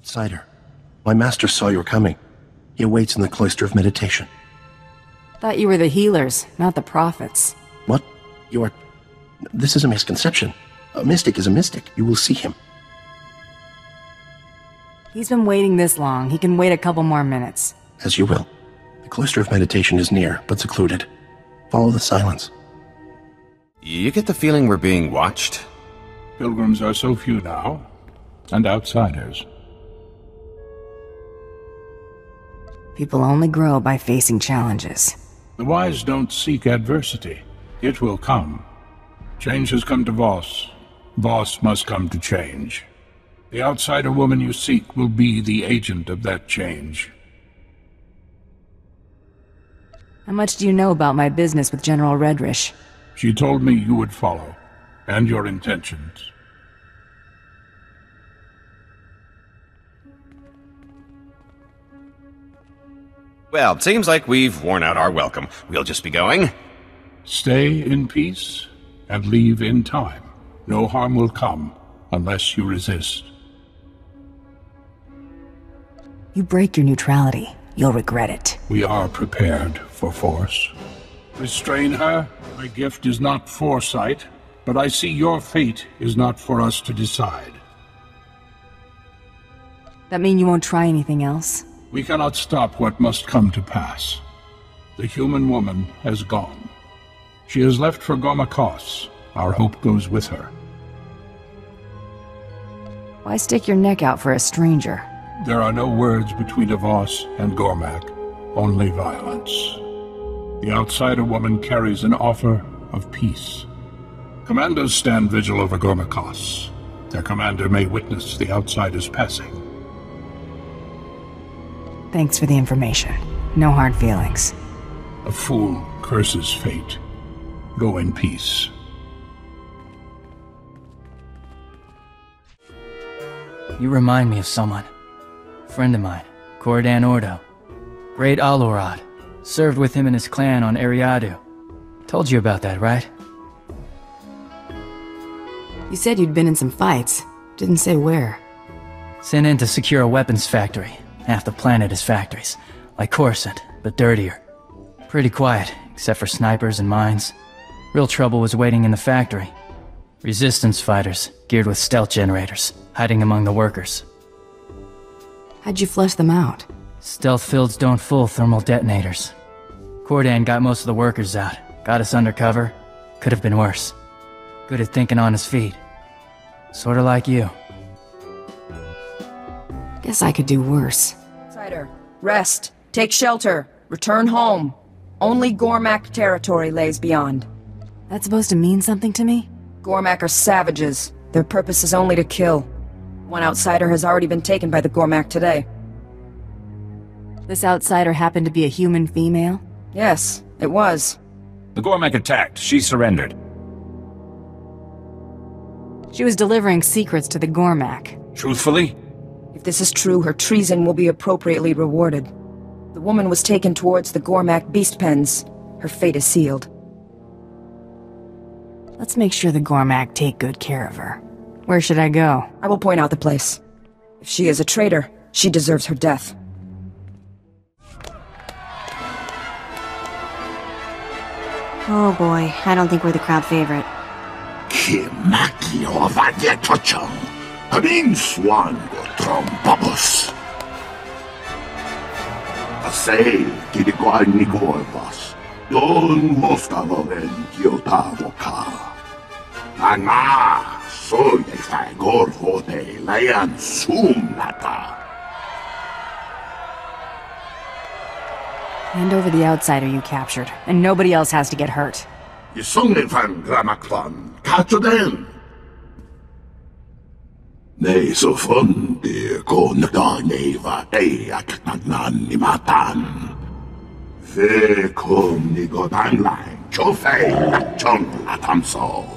Outsider. My master saw you were coming. He awaits in the cloister of meditation. Thought you were the healers, not the prophets. What? You are... This is a misconception. A mystic is a mystic. You will see him. He's been waiting this long. He can wait a couple more minutes. As you will. The cloister of meditation is near, but secluded. Follow the silence. You get the feeling we're being watched? Pilgrims are so few now, and outsiders. People only grow by facing challenges. The wise don't seek adversity. It will come. Change has come to Voss. Voss must come to change. The outsider woman you seek will be the agent of that change. How much do you know about my business with General Redrish? She told me you would follow, and your intentions. Well, it seems like we've worn out our welcome. We'll just be going. Stay in peace, and leave in time. No harm will come, unless you resist. You break your neutrality, you'll regret it. We are prepared for force. Restrain her. My gift is not foresight, but I see your fate is not for us to decide. That mean you won't try anything else? We cannot stop what must come to pass. The human woman has gone. She has left for Gomakos. Our hope goes with her. Why stick your neck out for a stranger? There are no words between Voss and Gormak, only violence. The outsider woman carries an offer of peace. Commandos stand vigil over Gomakos. Their commander may witness the outsider's passing. Thanks for the information. No hard feelings. A fool curses fate. Go in peace. You remind me of someone. Friend of mine, Cordan Ordo. Great Alorad. Served with him and his clan on Eriadu. Told you about that, right? You said you'd been in some fights. Didn't say where. Sent in to secure a weapons factory. Half the planet is factories. Like Coruscant, but dirtier. Pretty quiet, except for snipers and mines. Real trouble was waiting in the factory. Resistance fighters, geared with stealth generators, hiding among the workers. How'd you flush them out? Stealth fields don't fool thermal detonators. Cordan got most of the workers out. Got us undercover. Could have been worse. Good at thinking on his feet. Sorta like you. Guess I could do worse. Outsider, rest. Take shelter. Return home. Only Gormak territory lays beyond. That's supposed to mean something to me? Gormak are savages. Their purpose is only to kill. One outsider has already been taken by the Gormak today. This outsider happened to be a human female? Yes, it was. The Gormak attacked. She surrendered. She was delivering secrets to the Gormak. Truthfully? If this is true, her treason will be appropriately rewarded. The woman was taken towards the Gormak beast pens. Her fate is sealed. Let's make sure the Gormak take good care of her. Where should I go? I will point out the place. If she is a traitor, she deserves her death. Oh boy, I don't think we're the crowd favorite. Kimakio Vadiatochong, Amin Swan Trombobus. Asay, Kidikuan Nigorvas, Don Mostavoven Kiotavoka. Ana, soy el Fagorvo de Layan Sumnata. Hand over the outsider you captured, and nobody else has to get hurt. Isungen van Gramakvan, Kachoden. Nei så fundi konda neva eak nan ni matan. Fe kom ni godanglang, chofei la chong atamso.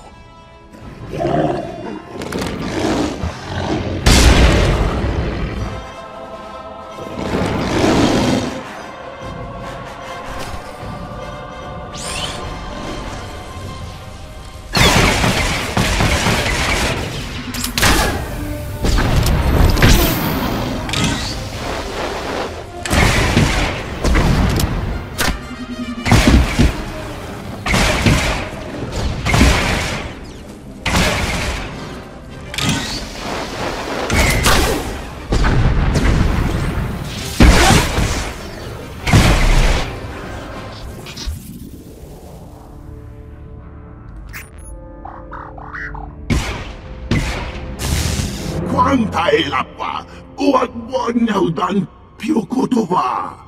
tailappa. Uat wonyaudan piukutuva.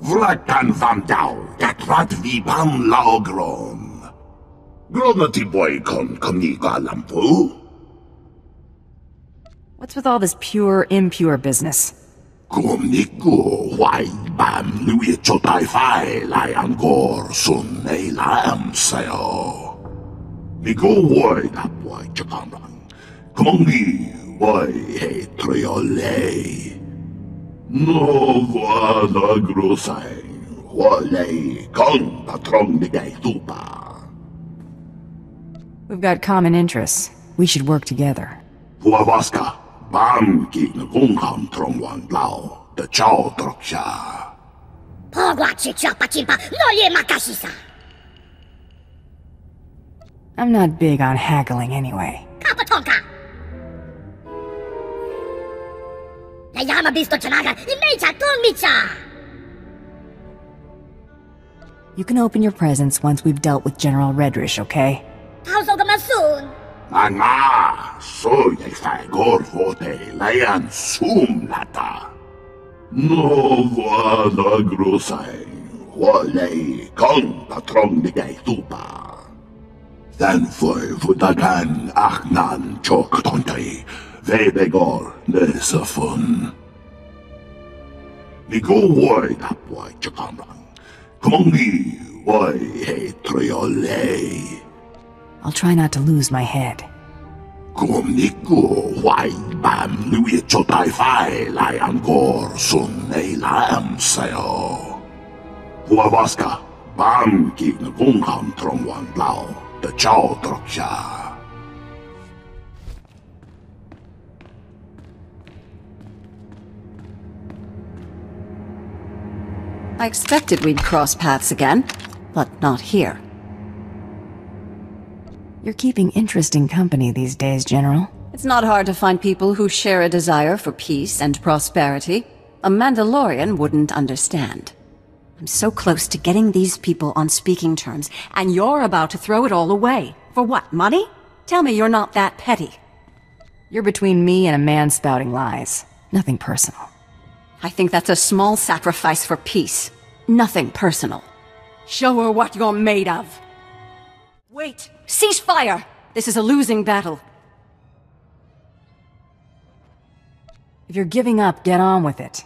Vlakan vam dau, katrat vipam laogron. Gronati boy kon koniga lampu. What's with all this pure, impure business? Komniku wai bam lui chotai fai lai angor sun ei lam sayo. Nigo wai da boy chakamran. Kongi wai he triole. No vada grosai, wale con patron migay tupa. We've got common interests. We should work together. Huavaska, bam ki nagungam trong wan lao, the chow troksha. Pogwa chicha pachimpa, noye makashisa. I'm not big on haggling anyway. Kapatonka. Nayama bisto chanaga, imecha tonmicha. You can open your presents once we've dealt with General Redrish, okay? How's the masoon? Anga, so ye fagor vote layan sum lata. No vada grosai, wale con patron migay tupa. Then foi vutagan achnan chok tontay. Vebegor nesafun. Nigo wai da boy chakamran. Kongi wai he triole. I'll try not to lose my head. Komniku wai bam lui chotai fai lai angor sun ei lam sayo. Huavaska bam ki nagungam trong wan lao, the chow troksha. I expected we'd cross paths again, but not here. You're keeping interesting company these days, General. It's not hard to find people who share a desire for peace and prosperity. A Mandalorian wouldn't understand. I'm so close to getting these people on speaking terms, and you're about to throw it all away. For what, money? Tell me you're not that petty. You're between me and a man spouting lies. Nothing personal. I think that's a small sacrifice for peace. Nothing personal. Show her what you're made of. Wait! Cease fire! This is a losing battle. If you're giving up, get on with it.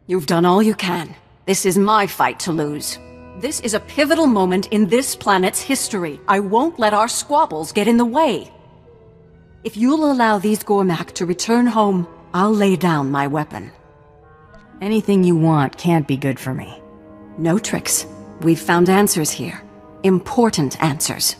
You've done all you can. This is my fight to lose. This is a pivotal moment in this planet's history. I won't let our squabbles get in the way. If you'll allow these Gormak to return home, I'll lay down my weapon. Anything you want can't be good for me. No tricks. We've found answers here. Important answers.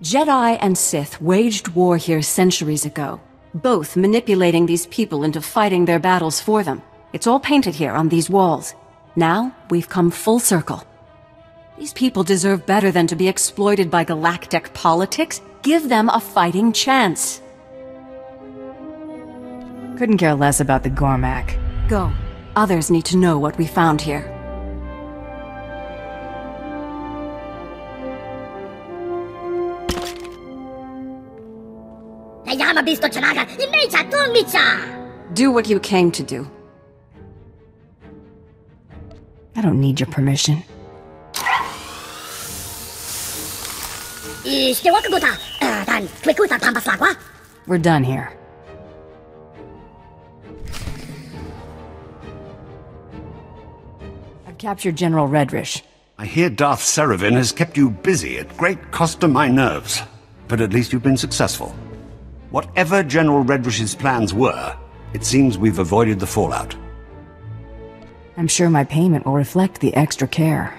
Jedi and Sith waged war here centuries ago, both manipulating these people into fighting their battles for them. It's all painted here on these walls. Now, we've come full circle. These people deserve better than to be exploited by galactic politics. Give them a fighting chance. Couldn't care less about the Gormak. Go. Others need to know what we found here. Do what you came to do. I don't need your permission. We're done here. I've captured General Redrish. I hear Darth Seravan has kept you busy at great cost to my nerves. But at least you've been successful. Whatever General Redrish's plans were, it seems we've avoided the fallout. I'm sure my payment will reflect the extra care.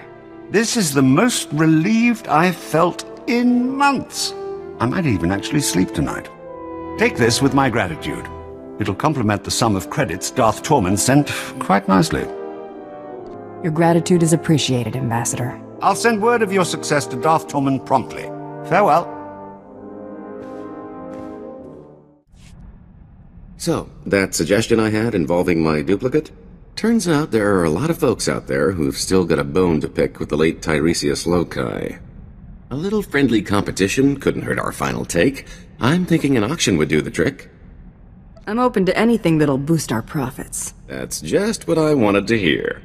This is the most relieved I've felt in months. I might even actually sleep tonight. Take this with my gratitude. It'll complement the sum of credits Darth Tormen sent quite nicely. Your gratitude is appreciated, Ambassador. I'll send word of your success to Darth Tormen promptly. Farewell. So, that suggestion I had involving my duplicate? Turns out there are a lot of folks out there who've still got a bone to pick with the late Tiresias Loci. A little friendly competition couldn't hurt our final take. I'm thinking an auction would do the trick. I'm open to anything that'll boost our profits. That's just what I wanted to hear.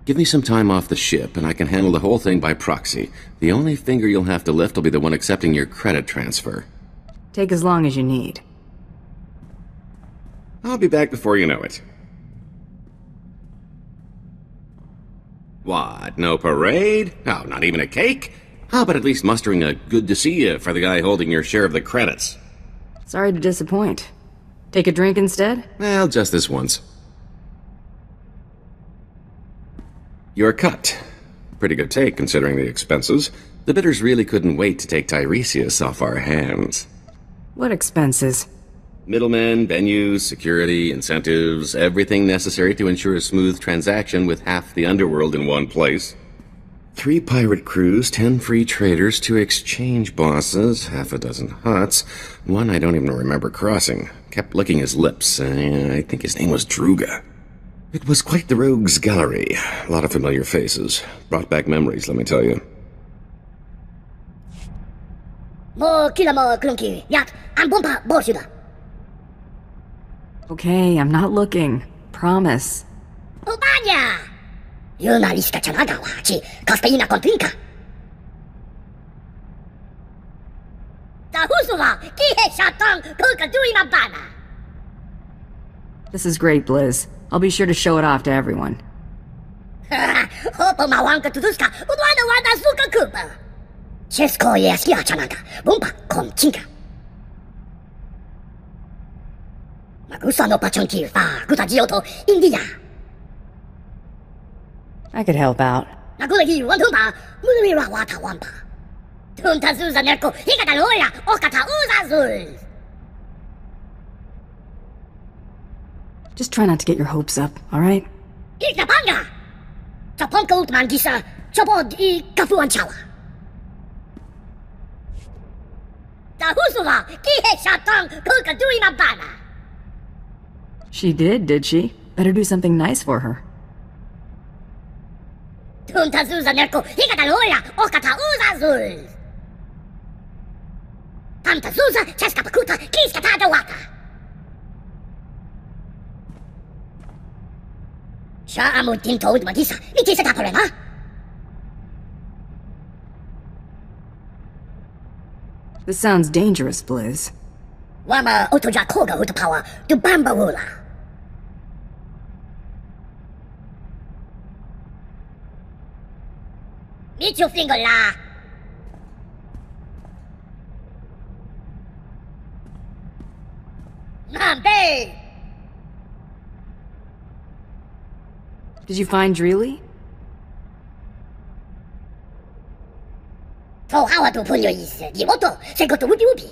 Give me some time off the ship, and I can handle the whole thing by proxy. The only finger you'll have to lift will be the one accepting your credit transfer. Take as long as you need. I'll be back before you know it. What, no parade? Oh, not even a cake? How about at least mustering a good to see you for the guy holding your share of the credits? Sorry to disappoint. Take a drink instead? Well, just this once. Your cut. Pretty good take, considering the expenses. The bidders really couldn't wait to take Tiresias off our hands. What expenses? Middlemen, venues, security, incentives, everything necessary to ensure a smooth transaction with half the underworld in one place. 3 pirate crews, 10 free traders, 2 exchange bosses, half a dozen huts, 1 I don't even remember crossing. Kept licking his lips. I think his name was Druga. It was quite the rogues gallery. A lot of familiar faces. Brought back memories, let me tell you. Okay, I'm not looking. Promise. This is great, Blizz. I'll be sure to show it off to everyone. I could help out. Just try not to get your hopes up, alright? She did she? Better do something nice for her. This sounds dangerous, Blizz. Meet your finger la. Mambe. Did you find Dreely? To hawa tu punyo is di moto se go to ubi ubi.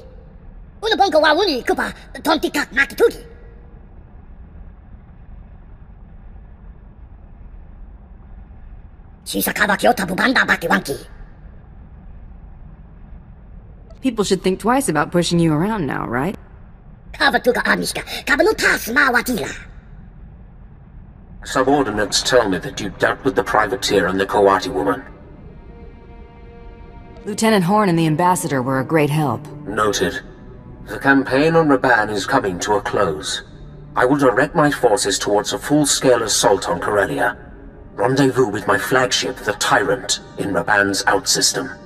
Uno bongo wa uni kupa tonti kak makitugi. People should think twice about pushing you around now, right? Subordinates tell me that you dealt with the privateer and the Coati woman. Lieutenant Horn and the Ambassador were a great help. Noted. The campaign on Raban is coming to a close. I will direct my forces towards a full-scale assault on Corellia. Rendezvous with my flagship, the Tyrant, in Raban's outsystem.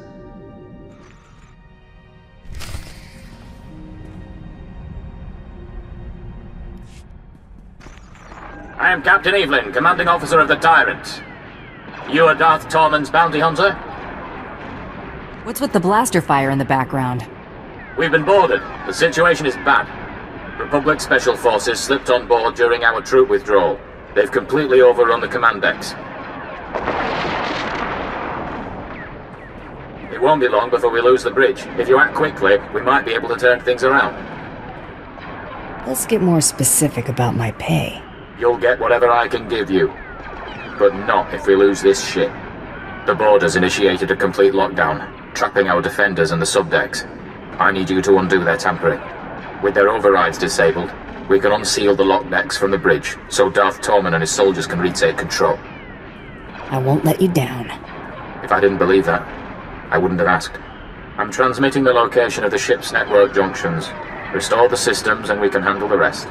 I am Captain Evelyn, commanding officer of the Tyrant. You are Darth Tormen's bounty hunter? What's with the blaster fire in the background? We've been boarded. The situation is bad. Republic Special Forces slipped on board during our troop withdrawal. They've completely overrun the command decks. It won't be long before we lose the bridge. If you act quickly, we might be able to turn things around. Let's get more specific about my pay. You'll get whatever I can give you. But not if we lose this ship. The board has initiated a complete lockdown, trapping our defenders and the subdecks. I need you to undo their tampering. With their overrides disabled, We can unseal the lock decks from the bridge, so Darth Tormen and his soldiers can retake control. I won't let you down. If I didn't believe that, I wouldn't have asked. I'm transmitting the location of the ship's network junctions. Restore the systems and we can handle the rest.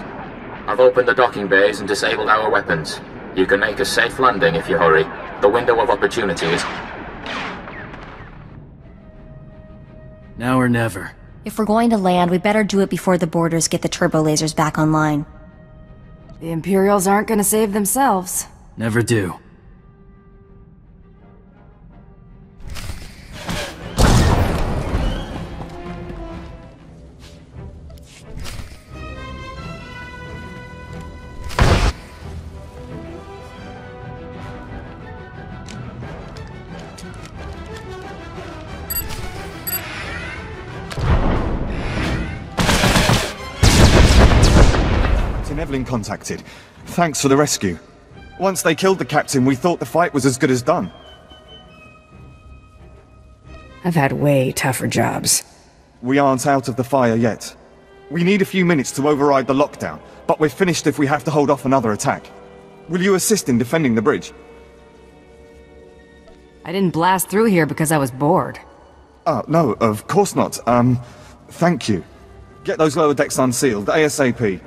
I've opened the docking bays and disabled our weapons. You can make a safe landing if you hurry. The window of opportunity is... Now or never. If we're going to land, we better do it before the boarders get the turbo lasers back online. The Imperials aren't gonna save themselves. Never do. Evelyn contacted. Thanks for the rescue. Once they killed the captain, we thought the fight was as good as done. I've had way tougher jobs. We aren't out of the fire yet. We need a few minutes to override the lockdown, but we're finished if we have to hold off another attack. Will you assist in defending the bridge? I didn't blast through here because I was bored. No, of course not. Thank you. Get those lower decks unsealed, ASAP.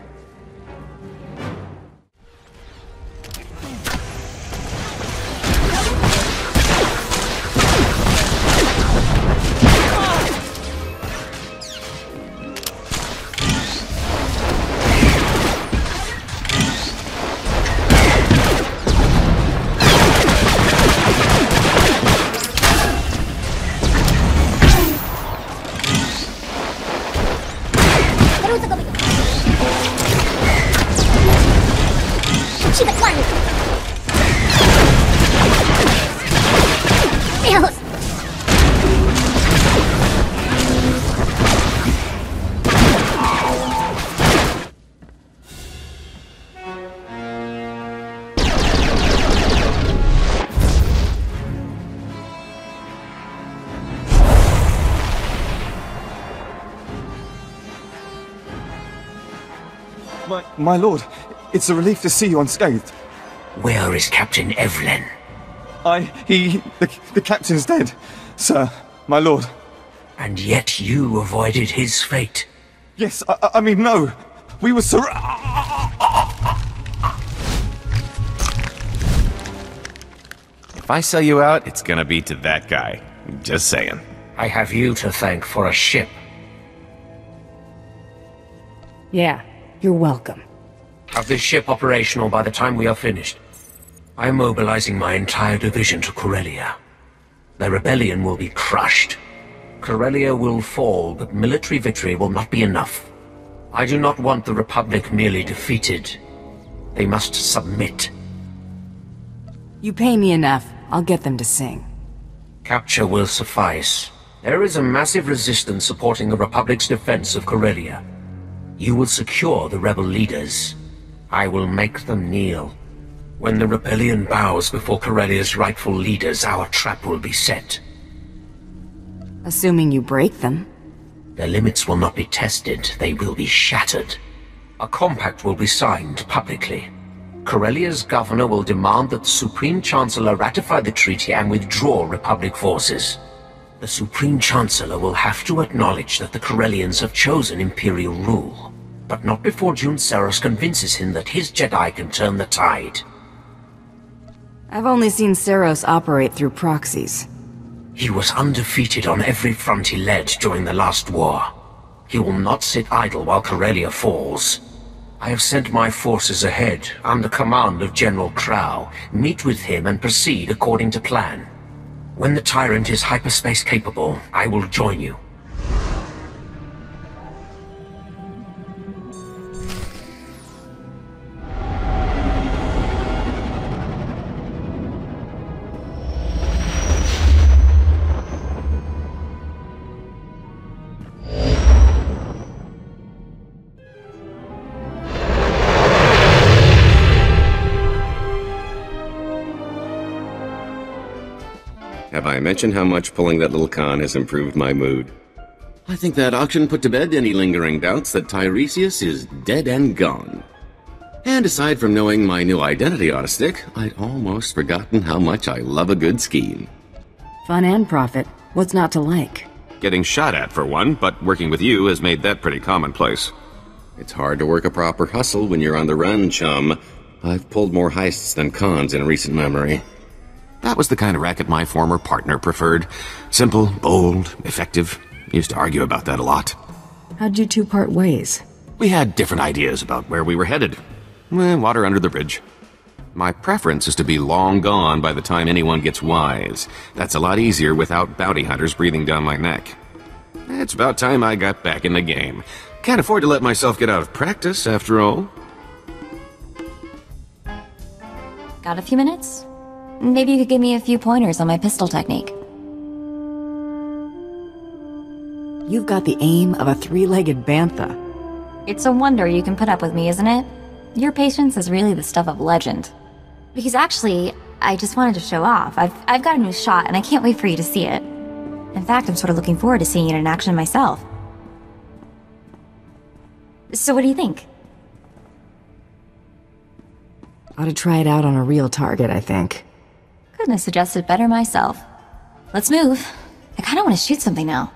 My lord, it's a relief to see you unscathed. Where is Captain Evelyn? The captain's dead, sir, my lord. And yet you avoided his fate. Yes, I mean, no. We were If I sell you out, it's gonna be to that guy. Just saying. I have you to thank for a ship. Yeah, you're welcome. Have this ship operational by the time we are finished. I am mobilizing my entire division to Corellia. The rebellion will be crushed. Corellia will fall, but military victory will not be enough. I do not want the Republic merely defeated. They must submit. You pay me enough, I'll get them to sing. Capture will suffice. There is a massive resistance supporting the Republic's defense of Corellia. You will secure the rebel leaders. I will make them kneel. When the rebellion bows before Corellia's rightful leaders, our trap will be set. Assuming you break them. Their limits will not be tested, they will be shattered. A compact will be signed publicly. Corellia's governor will demand that the Supreme Chancellor ratify the treaty and withdraw Republic forces. The Supreme Chancellor will have to acknowledge that the Corellians have chosen Imperial rule. But not before Jun Seros convinces him that his Jedi can turn the tide. I've only seen Seros operate through proxies. He was undefeated on every front he led during the last war. He will not sit idle while Corellia falls. I have sent my forces ahead, under command of General Crow. Meet with him and proceed according to plan. When the Tyrant is hyperspace capable, I will join you. Have I mentioned how much pulling that little con has improved my mood? I think that auction put to bed any lingering doubts that Tiresias is dead and gone. And aside from knowing my new identity on a stick, I'd almost forgotten how much I love a good scheme. Fun and profit. What's not to like? Getting shot at, for one, but working with you has made that pretty commonplace. It's hard to work a proper hustle when you're on the run, chum. I've pulled more heists than cons in recent memory. That was the kind of racket my former partner preferred. Simple, bold, effective. Used to argue about that a lot. How'd you two part ways? We had different ideas about where we were headed. Water under the bridge. My preference is to be long gone by the time anyone gets wise. That's a lot easier without bounty hunters breathing down my neck. It's about time I got back in the game. Can't afford to let myself get out of practice, after all. Got a few minutes? Maybe you could give me a few pointers on my pistol technique. You've got the aim of a three-legged bantha. It's a wonder you can put up with me, isn't it? Your patience is really the stuff of legend. Because actually, I just wanted to show off. I've got a new shot, and I can't wait for you to see it. In fact, I'm sort of looking forward to seeing it in action myself. So what do you think? Ought to try it out on a real target, I think. Couldn't have suggested better myself. Let's move. I kinda want to shoot something now.